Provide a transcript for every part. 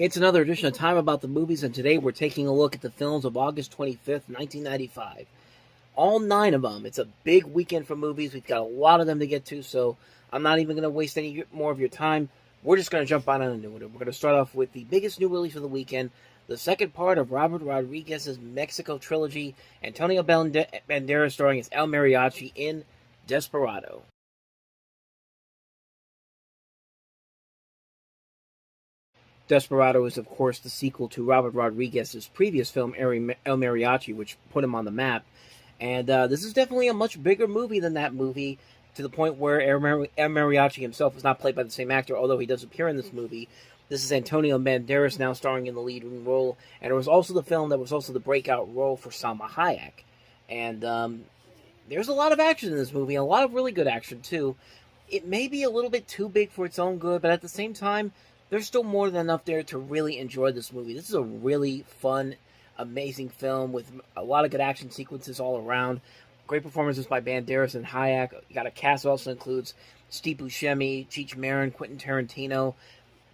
It's another edition of Time About the Movies, and today we're taking a look at the films of August 25th, 1995. All 9 of them. It's a big weekend for movies. We've got a lot of them to get to, so I'm not even going to waste any more of your time. We're just going to jump on a new one. We're going to start off with the biggest new release of the weekend, the second part of Robert Rodriguez's Mexico trilogy, Antonio Banderas starring as El Mariachi in Desperado. Desperado is, of course, the sequel to Robert Rodriguez's previous film, El Mariachi, which put him on the map. And this is definitely a much bigger movie than that movie, to the point where El Mariachi himself is not played by the same actor, although he does appear in this movie. This is Antonio Banderas now starring in the leading role, and it was also the film that was also the breakout role for Salma Hayek. And there's a lot of action in this movie, a lot of really good action, too. It may be a little bit too big for its own good, but at the same time, there's still more than enough there to really enjoy this movie. This is a really fun, amazing film with a lot of good action sequences all around. Great performances by Banderas and Hayek. You got a cast that also includes Steve Buscemi, Cheech Marin, Quentin Tarantino.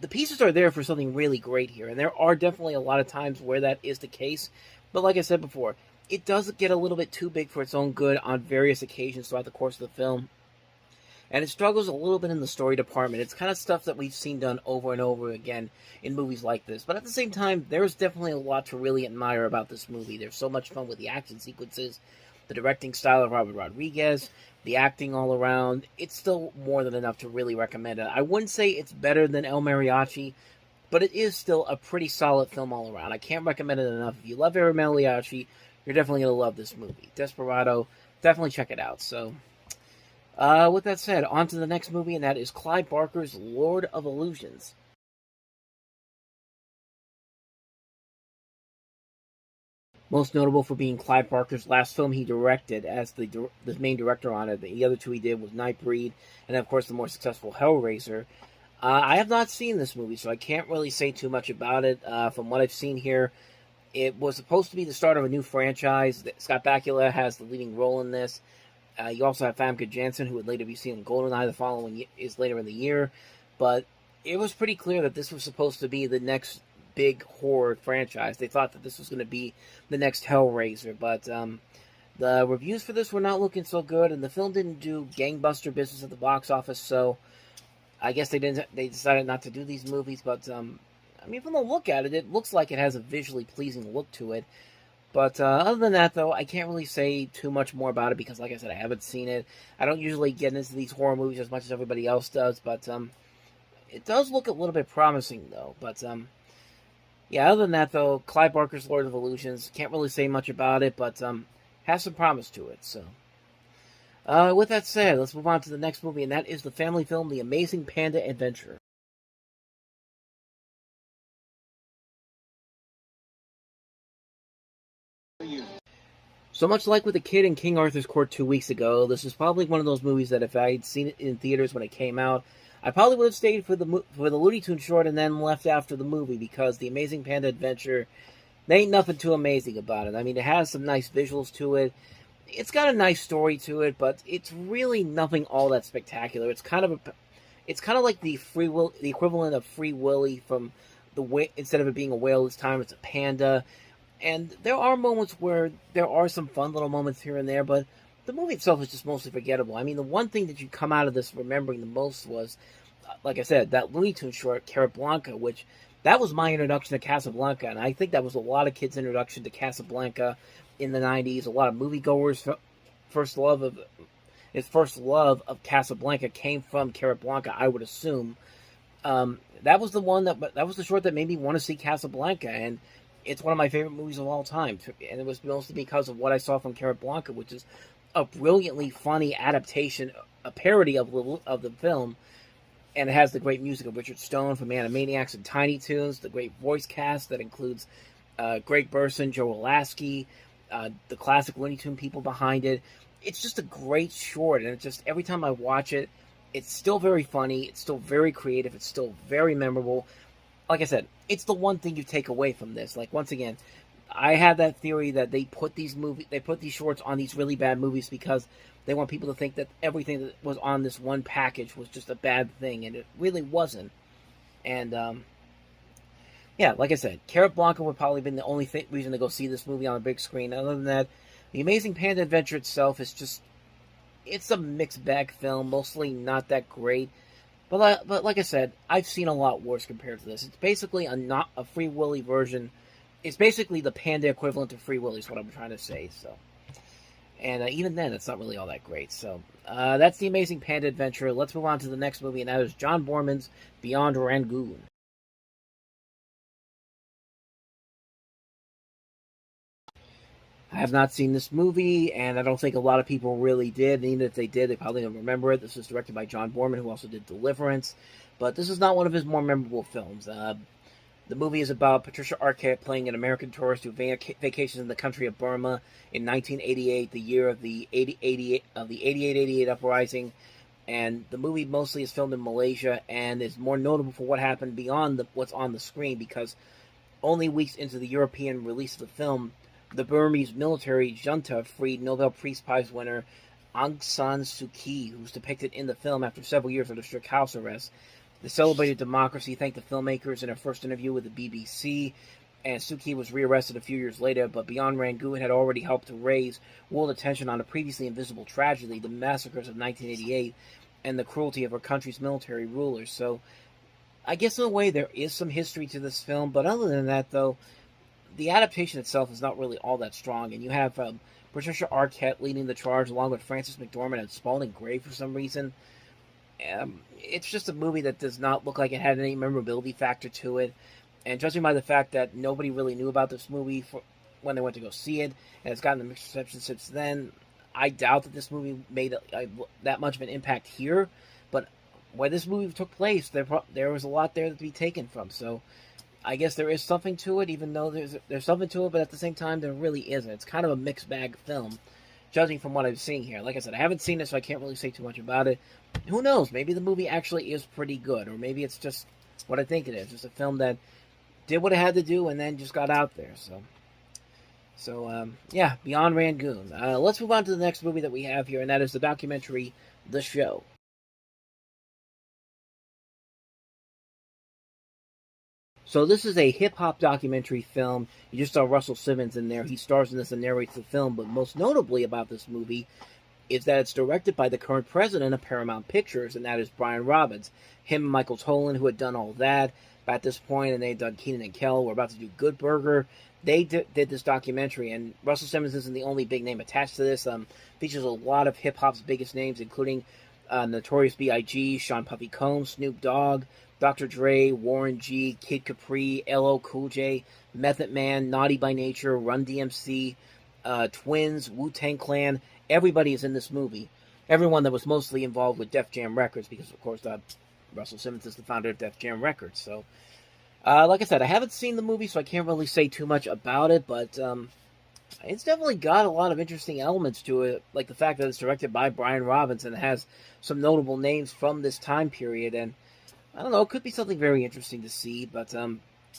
The pieces are there for something really great here, and there are definitely a lot of times where that is the case. But like I said before, it does get a little bit too big for its own good on various occasions throughout the course of the film. And it struggles a little bit in the story department. It's kind of stuff that we've seen done over and over again in movies like this. But at the same time, there's definitely a lot to really admire about this movie. There's so much fun with the action sequences, the directing style of Robert Rodriguez, the acting all around. It's still more than enough to really recommend it. I wouldn't say it's better than El Mariachi, but it is still a pretty solid film all around. I can't recommend it enough. If you love El Mariachi, you're definitely going to love this movie. Desperado, definitely check it out. So, with that said, on to the next movie, and that is Clive Barker's Lord of Illusions. Most notable for being Clive Barker's last film he directed as the main director on it. The other two he did was Nightbreed, and of course the more successful Hellraiser. I have not seen this movie, so I can't really say too much about it. From what I've seen here, it was supposed to be the start of a new franchise. Scott Bakula has the leading role in this. You also have Famke Janssen, who would later be seen in Goldeneye the following is later in the year. But it was pretty clear that this was supposed to be the next big horror franchise. They thought that this was going to be the next Hellraiser. But the reviews for this were not looking so good, and the film didn't do gangbuster business at the box office. So I guess they decided not to do these movies. But I mean, from the look at it, it looks like it has a visually pleasing look to it. But other than that, though, I can't really say too much more about it because, like I said, I haven't seen it. I don't usually get into these horror movies as much as everybody else does, but it does look a little bit promising, though. But, yeah, other than that, though, Clive Barker's Lord of Illusions, can't really say much about it, but has some promise to it. So, with that said, let's move on to the next movie, and that is the family film The Amazing Panda Adventure. So much like with the kid in King Arthur's Court 2 weeks ago, this is probably one of those movies that if I had seen it in theaters when it came out, I probably would have stayed for the Looney Tunes short and then left after the movie, because The Amazing Panda Adventure, there ain't nothing too amazing about it. I mean, it has some nice visuals to it. It's got a nice story to it, but it's really nothing all that spectacular. It's kind of like the equivalent of Free Willy from instead of it being a whale this time, it's a panda. And there are moments where there are some fun little moments here and there, but the movie itself is just mostly forgettable. I mean, the one thing that you come out of this remembering the most was, like I said, that Looney Tunes short, Casablanca, which that was my introduction to Casablanca, and I think that was a lot of kids' introduction to Casablanca in the 90s. A lot of moviegoers' first love of Casablanca came from Casablanca, I would assume. That was the short that made me want to see Casablanca, and it's one of my favorite movies of all time, and it was mostly because of what I saw from Casablanca, which is a brilliantly funny adaptation, a parody of the film, and it has the great music of Richard Stone from Animaniacs and Tiny Toons, the great voice cast that includes Greg Burson, Joe Lasky, the classic Looney Tune people behind it. It's just a great short, and every time I watch it, it's still very funny, it's still very creative, it's still very memorable. Like I said, it's the one thing you take away from this. Like, once again, I have that theory that they put these shorts on these really bad movies because they want people to think that everything that was on this one package was just a bad thing, and it really wasn't. And Yeah, like I said, Carrot Blanca would probably been the only reason to go see this movie on a big screen. Other than that, The Amazing Panda Adventure itself is just, it's a mixed bag film, mostly not that great. But like I said, I've seen a lot worse compared to this. It's basically not a Free Willy version. It's basically the Panda equivalent to Free Willy is what I'm trying to say. So, and even then, it's not really all that great. So that's The Amazing Panda Adventure. Let's move on to the next movie, and that is John Borman's Beyond Rangoon. I have not seen this movie, and I don't think a lot of people really did. And even if they did, they probably don't remember it. This is directed by John Borman, who also did Deliverance. But this is not one of his more memorable films. The movie is about Patricia Arquette playing an American tourist who vacations in the country of Burma in 1988, the year of the 88 uprising. And the movie mostly is filmed in Malaysia and is more notable for what happened beyond what's on the screen, because only weeks into the European release of the film, the Burmese military junta freed Nobel Peace Prize winner Aung San Suu Kyi, who's depicted in the film after several years under strict house arrest. The celebrated democracy thanked the filmmakers in her first interview with the BBC, and Suu Kyi was rearrested a few years later, but Beyond Rangoon had already helped to raise world attention on a previously invisible tragedy, the massacres of 1988, and the cruelty of her country's military rulers. So, I guess in a way there is some history to this film, but other than that, though, the adaptation itself is not really all that strong, and you have Patricia Arquette leading the charge along with Frances McDormand and Spalding Gray for some reason. It's just a movie that does not look like it had any memorability factor to it, and judging by the fact that nobody really knew about this movie when they went to go see it, and it's gotten a mixed reception since then, I doubt that this movie made that much of an impact here, but where this movie took place, there was a lot there to be taken from, so I guess there is something to it, even though there's something to it, but at the same time, there really isn't. It's kind of a mixed bag film, judging from what I'm seeing here. Like I said, I haven't seen it, so I can't really say too much about it. Who knows? Maybe the movie actually is pretty good, or maybe it's just what I think it is. Just a film that did what it had to do and then just got out there. So yeah, Beyond Rangoon. Let's move on to the next movie that we have here, and that is the documentary The Show. So this is a hip-hop documentary film. You just saw Russell Simmons in there. He stars in this and narrates the film, but most notably about this movie is that it's directed by the current president of Paramount Pictures, and that is Brian Robbins. Him and Michael Tolan, who had done all that at this point, and they'd done Keenan and Kel, were about to do Good Burger. They did this documentary, and Russell Simmons isn't the only big name attached to this. Features a lot of hip-hop's biggest names, including Notorious B.I.G., Sean Puffy Combs, Snoop Dogg, Dr. Dre, Warren G, Kid Capri, LL Cool J, Method Man, Naughty by Nature, Run DMC, Twins, Wu-Tang Clan. Everybody is in this movie. Everyone that was mostly involved with Def Jam Records, because, of course, Russell Simmons is the founder of Def Jam Records. So, like I said, I haven't seen the movie, so I can't really say too much about it, but it's definitely got a lot of interesting elements to it, like the fact that it's directed by Brian Robbins and it has some notable names from this time period, and I don't know, it could be something very interesting to see, but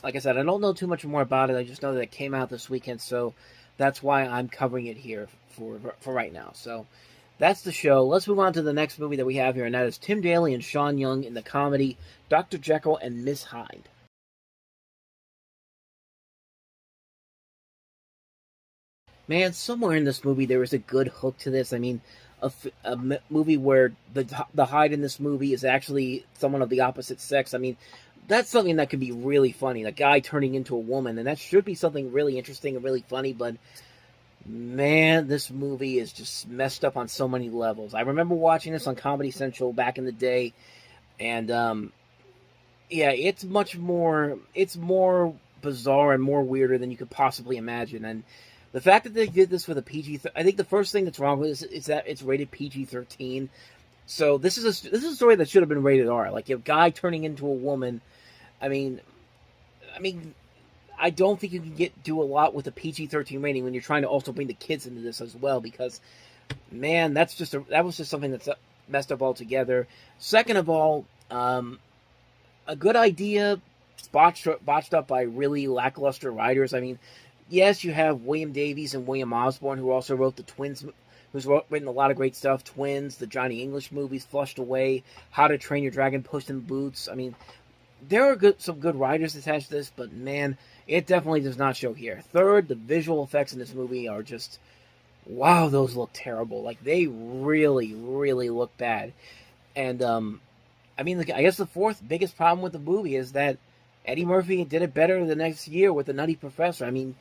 like I said, I don't know too much more about it. I just know that it came out this weekend, so that's why I'm covering it here for right now. So that's The Show. Let's move on to the next movie that we have here, and that is Tim Daly and Sean Young in the comedy Dr. Jekyll and Miss Hyde. Man, somewhere in this movie there is a good hook to this. I mean, movie where the Hyde in this movie is actually someone of the opposite sex. I mean, that's something that could be really funny. The guy turning into a woman, and that should be something really interesting and really funny. But man, this movie is just messed up on so many levels. I remember watching this on Comedy Central back in the day, and yeah, it's more bizarre and more weirder than you could possibly imagine. And the fact that they did this with a PG, I think the first thing that's wrong with this is that it's rated PG-13. So this is a story that should have been rated R. Like a guy turning into a woman. I mean, I don't think you can do a lot with a PG-13 rating when you're trying to also bring the kids into this as well. Because, man, that was just something that's messed up altogether. Second of all, a good idea botched up by really lackluster writers. I mean, yes, you have William Davies and William Osborne, who also wrote the Twins, who's written a lot of great stuff. Twins, the Johnny English movies, Flushed Away, How to Train Your Dragon, Puss in Boots. I mean, there are some good writers attached to this, but man, it definitely does not show here. Third, the visual effects in this movie are just, wow, those look terrible. Like, they really, really look bad. And, I mean, I guess the fourth biggest problem with the movie is that Eddie Murphy did it better the next year with The Nutty Professor. I mean,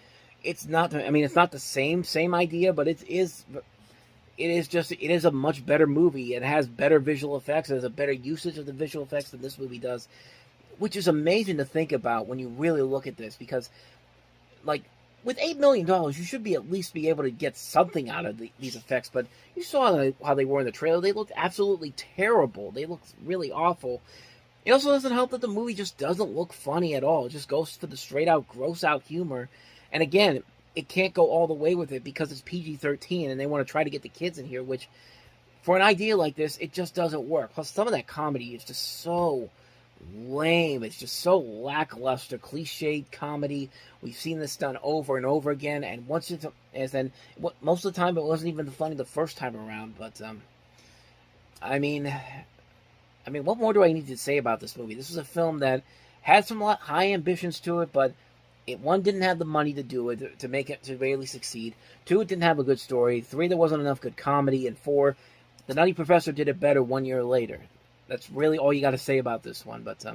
it's not the same idea, but it is a much better movie. It has better visual effects. It has a better usage of the visual effects than this movie does, which is amazing to think about when you really look at this, because, like, with $8 million, you should at least be able to get something out of these effects. But you saw how they were in the trailer. They looked absolutely terrible. They looked really awful. It also doesn't help that the movie just doesn't look funny at all. It just goes for the straight-out, gross-out humor. And again, it can't go all the way with it because it's PG-13, and they want to try to get the kids in here, which, for an idea like this, it just doesn't work. Plus, some of that comedy is just so lame. It's just so lackluster, cliched comedy. We've seen this done over and over again, and most of the time it wasn't even funny the first time around. But I mean, what more do I need to say about this movie? This is a film that had some high ambitions to it, but one, didn't have the money to do it, to make it to really succeed. Two, it didn't have a good story. Three, there wasn't enough good comedy. And four, The Nutty Professor did it better 1 year later. That's really all you got to say about this one. But,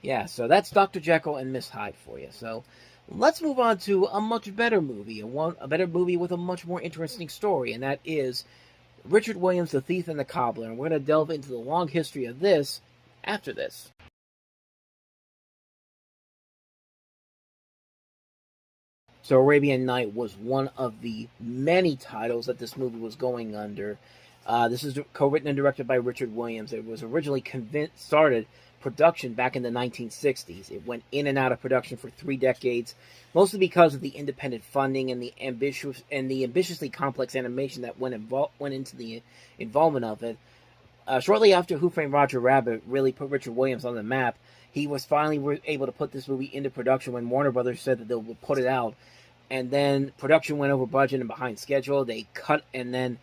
yeah, so that's Dr. Jekyll and Miss Hyde for you. So let's move on to a much better movie, a better movie with a much more interesting story, and that is Richard Williams' The Thief and the Cobbler. And we're going to delve into the long history of this after this. So Arabian Night was one of the many titles that this movie was going under. This is co-written and directed by Richard Williams. It was originally started production back in the 1960s. It went in and out of production for 3 decades, mostly because of the independent funding and the ambitiously complex animation that went into the involvement of it. Shortly after Who Framed Roger Rabbit really put Richard Williams on the map, he was finally able to put this movie into production when Warner Brothers said that they would put it out. And then production went over budget and behind schedule. They cut, and then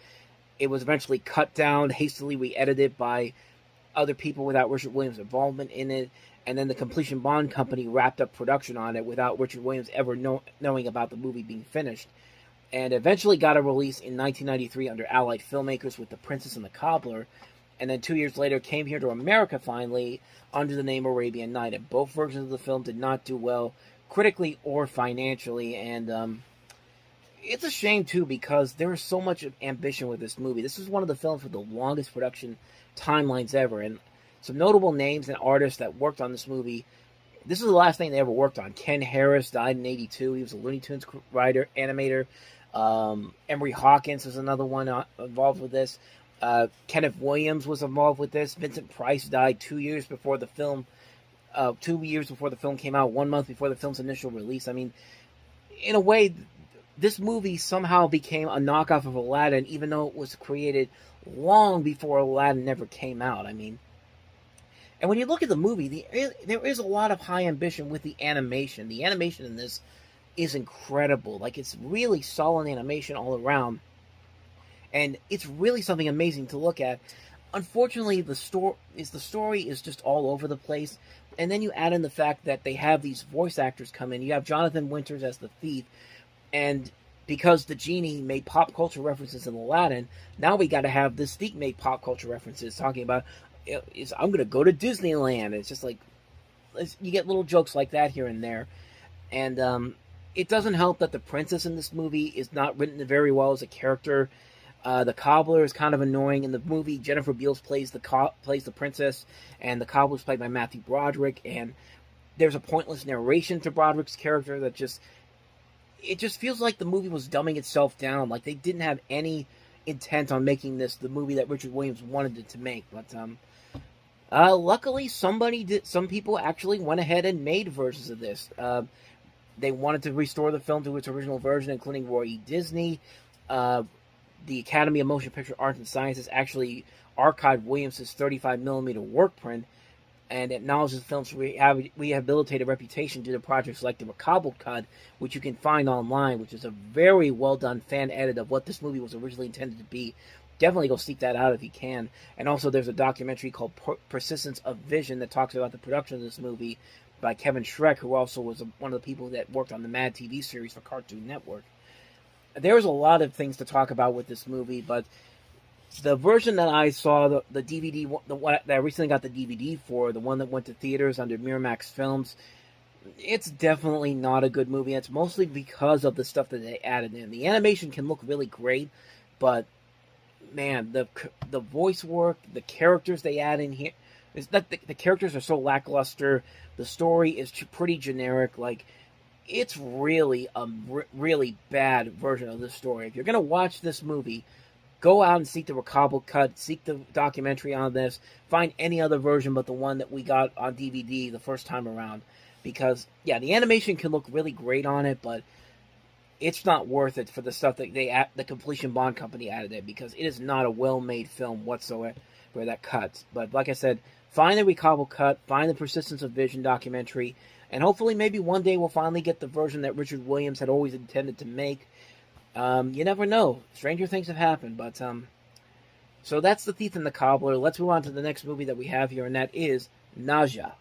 it was eventually cut down, hastily re-edited by other people without Richard Williams' involvement in it. And then the Completion Bond Company wrapped up production on it without Richard Williams ever knowing about the movie being finished. And eventually got a release in 1993 under Allied Filmmakers with The Princess and the Cobbler. And then 2 years later came here to America finally under the name Arabian Night. And both versions of the film did not do well critically or financially, and it's a shame too, because there is so much ambition with this movie. This is one of the films with the longest production timelines ever, and some notable names and artists that worked on this movie. This is the last thing they ever worked on. Ken Harris died in '82. He was a Looney Tunes writer, animator. Emery Hawkins was another one involved with this. Kenneth Williams was involved with this. Vincent Price died 2 years before the film 2 years before the film came out, 1 month before the film's initial release. I mean, in a way, this movie somehow became a knockoff of Aladdin, even though it was created long before Aladdin never came out. I mean, and when you look at the movie, there is a lot of high ambition with the animation. The animation in this is incredible. Like, it's really solid animation all around, and it's really something amazing to look at. Unfortunately, the story is just all over the place. And then you add in the fact that they have these voice actors come in. You have Jonathan Winters as the thief, and because the genie made pop culture references in Aladdin, now we got to have this thief make pop culture references, talking about, I'm going to go to Disneyland. It's just like, you get little jokes like that here and there. And it doesn't help that the princess in this movie is not written very well as a character. The cobbler is kind of annoying. In the movie, Jennifer Beals plays the princess, and the cobbler is played by Matthew Broderick, and there's a pointless narration to Broderick's character that just feels like the movie was dumbing itself down, like they didn't have any intent on making this the movie that Richard Williams wanted it to make. But luckily, some people actually went ahead and made versions of this. They wanted to restore the film to its original version, including Roy E. Disney. The Academy of Motion Picture Arts and Sciences actually archived Williams' 35mm work print and acknowledges the film's rehabilitated reputation due to projects like the Macabre Cut, which you can find online, which is a very well-done fan edit of what this movie was originally intended to be. definitely go seek that out if you can. And also, there's a documentary called Persistence of Vision that talks about the production of this movie by Kevin Schreck, who also was one of the people that worked on the Mad TV series for Cartoon Network. There's a lot of things to talk about with this movie, but the version that I saw, the DVD, the one that I recently got the DVD for, the one that went to theaters under Miramax Films, it's definitely not a good movie. It's mostly because of the stuff that they added in. The animation can look really great, but man, the voice work, the characters they add in here, is that the characters are so lackluster. The story is pretty generic. Like, it's really a really bad version of this story. If you're gonna watch this movie, go out and seek the Recobble cut, seek the documentary on this, find any other version but the one that we got on DVD the first time around. Because, yeah, the animation can look really great on it, but it's not worth it for the stuff that the Completion Bond Company added in, because it is not a well-made film whatsoever that cuts. But like I said, find the Recobble cut, find the Persistence of Vision documentary, and hopefully maybe one day we'll finally get the version that Richard Williams had always intended to make. You never know. Stranger things have happened, but so that's The Thief and the Cobbler. Let's move on to the next movie that we have here, and that is Nausea.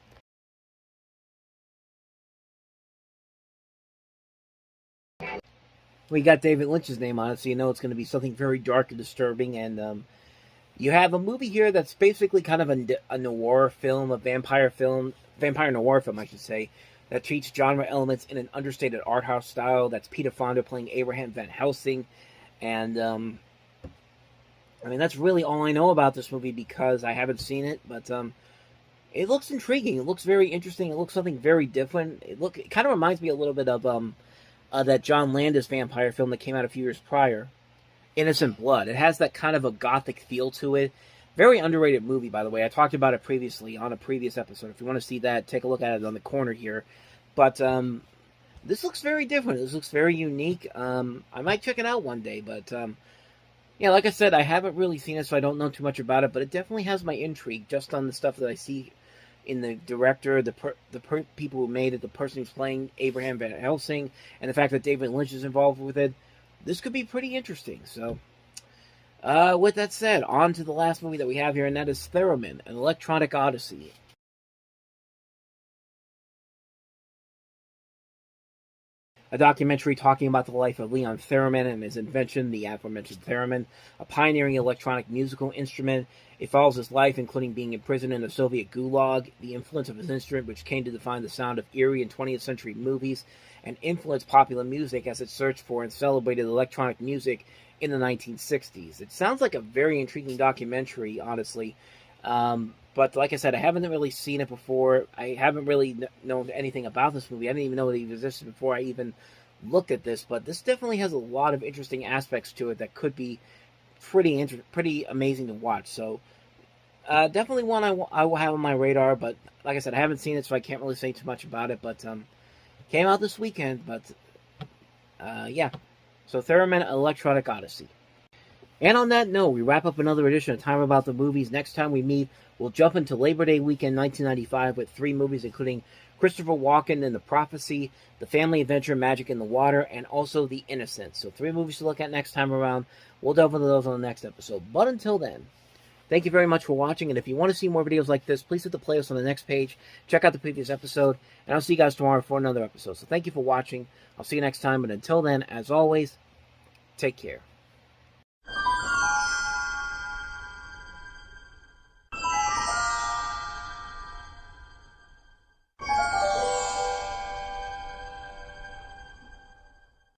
We got David Lynch's name on it, so you know it's going to be something very dark and disturbing. And you have a movie here that's basically kind of a noir film, a vampire noir film, I should say, that treats genre elements in an understated art house style. That's Peter Fonda playing Abraham Van Helsing. And, I mean, that's really all I know about this movie because I haven't seen it. But it looks intriguing. It looks very interesting. It looks something very different. It kind of reminds me a little bit of that John Landis vampire film that came out a few years prior, Innocent Blood. It has that kind of a gothic feel to it. Very underrated movie, by the way. I talked about it previously on a previous episode. If you want to see that, take a look at it on the corner here. But this looks very different. This looks very unique. I might check it out one day. But yeah, like I said, I haven't really seen it, so I don't know too much about it. But it definitely has my intrigue just on the stuff that I see in the director, the people who made it, the person who's playing Abraham Van Helsing, and the fact that David Lynch is involved with it. This could be pretty interesting. So, with that said, on to the last movie that we have here, and that is Theremin, an Electronic Odyssey. A documentary talking about the life of Leon Theremin and his invention, the aforementioned theremin, a pioneering electronic musical instrument. It follows his life, including being imprisoned in the Soviet Gulag, the influence of his instrument, which came to define the sound of eerie and 20th century movies, and influenced popular music as it searched for and celebrated electronic music in the 1960s. It sounds like a very intriguing documentary, honestly. But like I said, I haven't really seen it before. I haven't really known anything about this movie. I didn't even know it even existed before I even looked at this. But this definitely has a lot of interesting aspects to it that could be pretty amazing to watch. So definitely one I will have on my radar. But like I said, I haven't seen it, so I can't really say too much about it. But came out this weekend. But yeah. So Theremin, Electronic Odyssey. And on that note, we wrap up another edition of Time About the Movies. Next time we meet, we'll jump into Labor Day weekend 1995 with 3 movies, including Christopher Walken in The Prophecy, The Family Adventure, Magic in the Water, and also The Innocents. So 3 movies to look at next time around. We'll delve into those on the next episode. But until then, thank you very much for watching. And if you want to see more videos like this, please hit the playlist on the next page. Check out the previous episode. And I'll see you guys tomorrow for another episode. So thank you for watching. I'll see you next time. But until then, as always, take care.